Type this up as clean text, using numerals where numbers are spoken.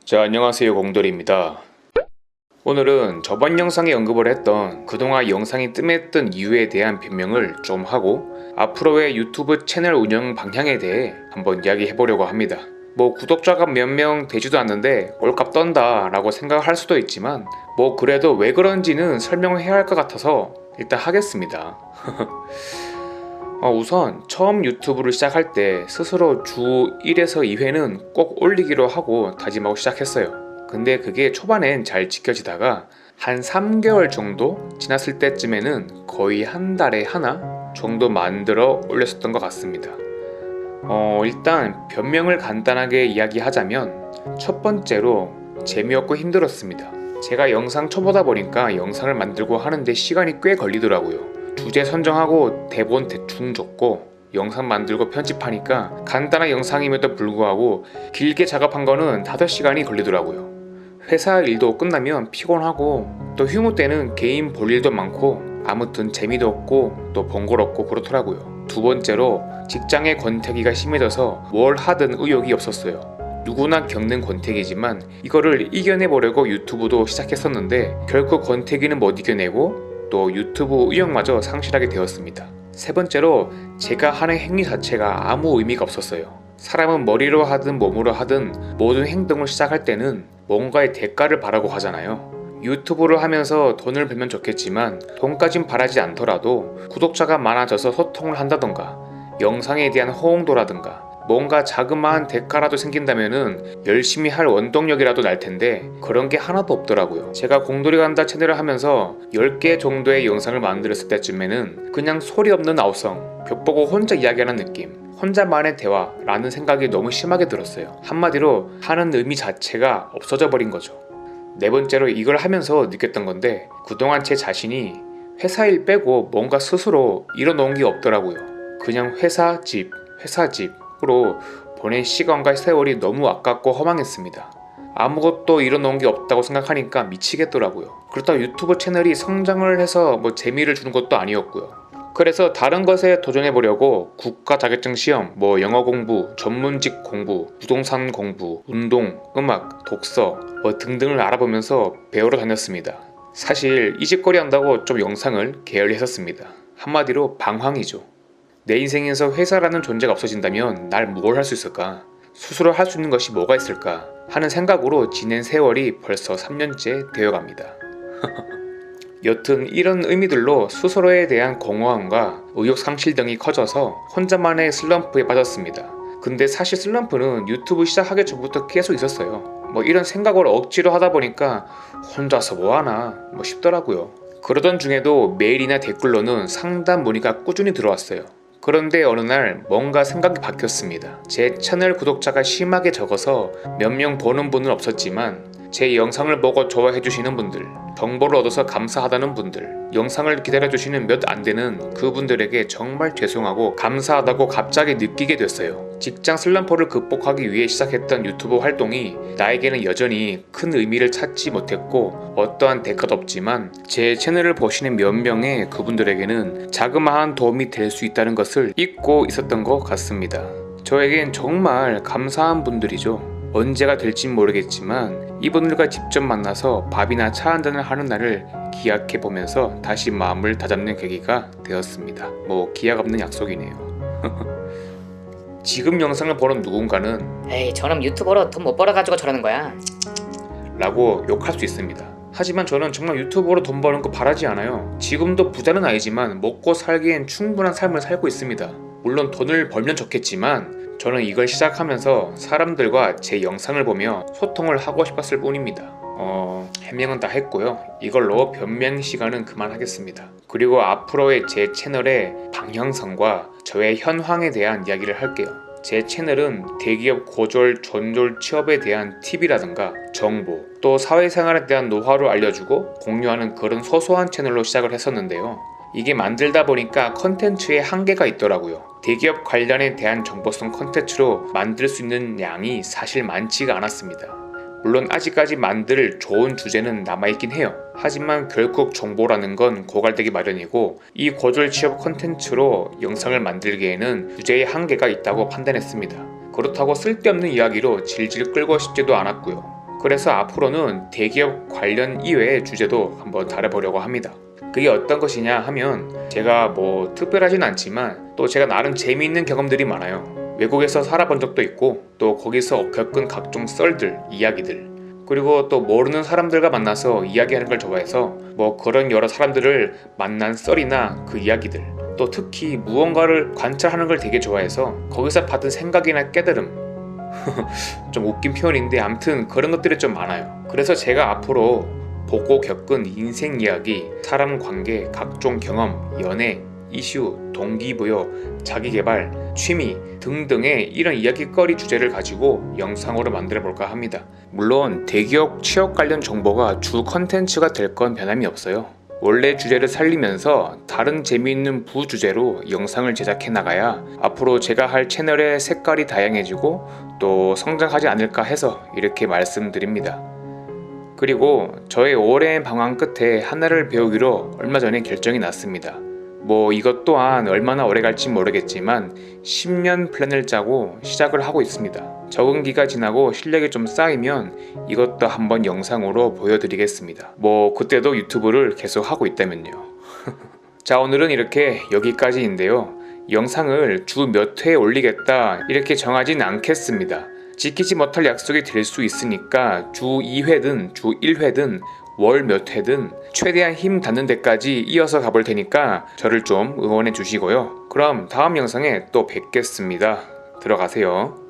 자, 안녕하세요, 공돌이입니다. 오늘은 저번 영상에 언급을 했던 그동안 영상이 뜸했던 이유에 대한 변명을 좀 하고 앞으로의 유튜브 채널 운영 방향에 대해 한번 이야기해보려고 합니다. 구독자가 몇 명 되지도 않는데 꼴값 떤다 라고 생각할 수도 있지만 그래도 왜 그런지는 설명을 해야 할 것 같아서 일단 하겠습니다. 우선 처음 유튜브를 시작할 때 스스로 주 1에서 2회는 꼭 올리기로 하고 다짐하고 시작했어요. 근데 그게 초반엔 잘 지켜지다가 한 3개월 정도 지났을 때쯤에는 거의 한 달에 하나 정도 만들어 올렸었던 것 같습니다. 일단 변명을 간단하게 이야기하자면 첫 번째로 재미없고 힘들었습니다. 제가 영상 초보다 보니까 영상을 만들고 하는데 시간이 꽤 걸리더라고요. 주제 선정하고 대본 대충 적고 영상 만들고 편집하니까 간단한 영상임에도 불구하고 길게 작업한 거는 5시간이 걸리더라고요. 회사 일도 끝나면 피곤하고 또 휴무 때는 개인 볼 일도 많고 아무튼 재미도 없고 또 번거롭고 그렇더라고요. 두 번째로 직장의 권태기가 심해져서 뭘 하든 의욕이 없었어요. 누구나 겪는 권태기지만 이거를 이겨내보려고 유튜브도 시작했었는데 결국 권태기는 못 이겨내고 또 유튜브 의욕마저 상실하게 되었습니다. 세 번째로 제가 하는 행위 자체가 아무 의미가 없었어요. 사람은 머리로 하든 몸으로 하든 모든 행동을 시작할 때는 뭔가의 대가를 바라고 하잖아요. 유튜브를 하면서 돈을 벌면 좋겠지만 돈까진 바라지 않더라도 구독자가 많아져서 소통을 한다던가 영상에 대한 호응도라든가 뭔가 자그마한 대가라도 생긴다면은 열심히 할 원동력이라도 날 텐데 그런 게 하나도 없더라고요. 제가 공돌이 간다 채널을 하면서 10개 정도의 영상을 만들었을 때쯤에는 그냥 소리 없는 아우성, 벽 보고 혼자 이야기하는 느낌, 혼자만의 대화라는 생각이 너무 심하게 들었어요. 한마디로 하는 의미 자체가 없어져 버린 거죠. 네 번째로 이걸 하면서 느꼈던 건데 그동안 제 자신이 회사 일 빼고 뭔가 스스로 이뤄놓은 게 없더라고요. 그냥 회사 집 으로 보낸 시간과 세월이 너무 아깝고 허망했습니다. 아무것도 이뤄놓은 게 없다고 생각하니까 미치겠더라고요. 그렇다고 유튜브 채널이 성장을 해서 재미를 주는 것도 아니었고요. 그래서 다른 것에 도전해보려고 국가 자격증 시험, 영어 공부, 전문직 공부, 부동산 공부, 운동, 음악, 독서 등등을 알아보면서 배우러 다녔습니다. 사실 이직거리 한다고 좀 영상을 게을리했었습니다. 한마디로 방황이죠. 내 인생에서 회사라는 존재가 없어진다면 날 뭘 할 수 있을까? 스스로 할 수 있는 것이 뭐가 있을까? 하는 생각으로 지낸 세월이 벌써 3년째 되어갑니다. 여튼 이런 의미들로 스스로에 대한 공허함과 의욕 상실 등이 커져서 혼자만의 슬럼프에 빠졌습니다. 근데 사실 슬럼프는 유튜브 시작하기 전부터 계속 있었어요. 이런 생각을 억지로 하다 보니까 혼자서 뭐하나 싶더라고요. 그러던 중에도 메일이나 댓글로는 상담 문의가 꾸준히 들어왔어요. 그런데 어느 날 뭔가 생각이 바뀌었습니다. 제 채널 구독자가 심하게 적어서 몇 명 보는 분은 없었지만 제 영상을 보고 좋아해주시는 분들, 정보를 얻어서 감사하다는 분들, 영상을 기다려주시는 몇 안 되는 그분들에게 정말 죄송하고 감사하다고 갑자기 느끼게 됐어요. 직장 슬럼프를 극복하기 위해 시작했던 유튜브 활동이 나에게는 여전히 큰 의미를 찾지 못했고 어떠한 대가도 없지만 제 채널을 보시는 몇 명의 그분들에게는 자그마한 도움이 될 수 있다는 것을 잊고 있었던 것 같습니다. 저에겐 정말 감사한 분들이죠. 언제가 될진 모르겠지만 이분들과 직접 만나서 밥이나 차 한잔을 하는 날을 기약해보면서 다시 마음을 다잡는 계기가 되었습니다. 기약 없는 약속이네요. 지금 영상을 보는 누군가는 에이, 저놈 유튜버로 돈 못 벌어가지고 저러는 거야 라고 욕할 수 있습니다. 하지만 저는 정말 유튜버로 돈 버는 거 바라지 않아요. 지금도 부자는 아니지만 먹고 살기엔 충분한 삶을 살고 있습니다. 물론 돈을 벌면 좋겠지만 저는 이걸 시작하면서 사람들과 제 영상을 보며 소통을 하고 싶었을 뿐입니다. 해명은 다 했고요. 이걸로 변명 시간은 그만하겠습니다. 그리고 앞으로의 제 채널의 방향성과 저의 현황에 대한 이야기를 할게요. 제 채널은 대기업 고졸, 전졸 취업에 대한 팁이라든가 정보, 또 사회생활에 대한 노하우를 알려주고 공유하는 그런 소소한 채널로 시작을 했었는데요. 이게 만들다 보니까 컨텐츠에 한계가 있더라고요. 대기업 관련에 대한 정보성 컨텐츠로 만들 수 있는 양이 사실 많지가 않았습니다. 물론 아직까지 만들 좋은 주제는 남아있긴 해요. 하지만 결국 정보라는 건 고갈되기 마련이고 이 고졸 취업 컨텐츠로 영상을 만들기에는 주제의 한계가 있다고 판단했습니다. 그렇다고 쓸데없는 이야기로 질질 끌고 싶지도 않았고요. 그래서 앞으로는 대기업 관련 이외의 주제도 한번 다뤄보려고 합니다. 그게 어떤 것이냐 하면 제가 뭐 특별하진 않지만 또 제가 나름 재미있는 경험들이 많아요. 외국에서 살아본 적도 있고 또 거기서 겪은 각종 썰들, 이야기들, 그리고 또 모르는 사람들과 만나서 이야기하는 걸 좋아해서 뭐 그런 여러 사람들을 만난 썰이나 그 이야기들, 또 특히 무언가를 관찰하는 걸 되게 좋아해서 거기서 받은 생각이나 깨달음, 좀 웃긴 표현인데 아무튼 그런 것들이 좀 많아요. 그래서 제가 앞으로 보고 겪은 인생 이야기, 사람 관계, 각종 경험, 연애, 이슈, 동기부여, 자기개발, 취미 등등의 이런 이야기거리 주제를 가지고 영상으로 만들어 볼까 합니다. 물론 대기업 취업 관련 정보가 주 컨텐츠가 될 건 변함이 없어요. 원래 주제를 살리면서 다른 재미있는 부주제로 영상을 제작해 나가야 앞으로 제가 할 채널의 색깔이 다양해지고 또 성장하지 않을까 해서 이렇게 말씀드립니다. 그리고 저의 오랜 방황 끝에 하나를 배우기로 얼마 전에 결정이 났습니다. 뭐 이것 또한 얼마나 오래 갈지 모르겠지만 10년 플랜을 짜고 시작을 하고 있습니다. 적응기가 지나고 실력이 좀 쌓이면 이것도 한번 영상으로 보여드리겠습니다. 뭐 그때도 유튜브를 계속 하고 있다면요. 자, 오늘은 이렇게 여기까지인데요. 영상을 주 몇 회에 올리겠다 이렇게 정하진 않겠습니다. 지키지 못할 약속이 될 수 있으니까 주 2회든 주 1회든 월 몇 회든 최대한 힘 닿는 데까지 이어서 가볼 테니까 저를 좀 응원해 주시고요. 그럼 다음 영상에 또 뵙겠습니다. 들어가세요.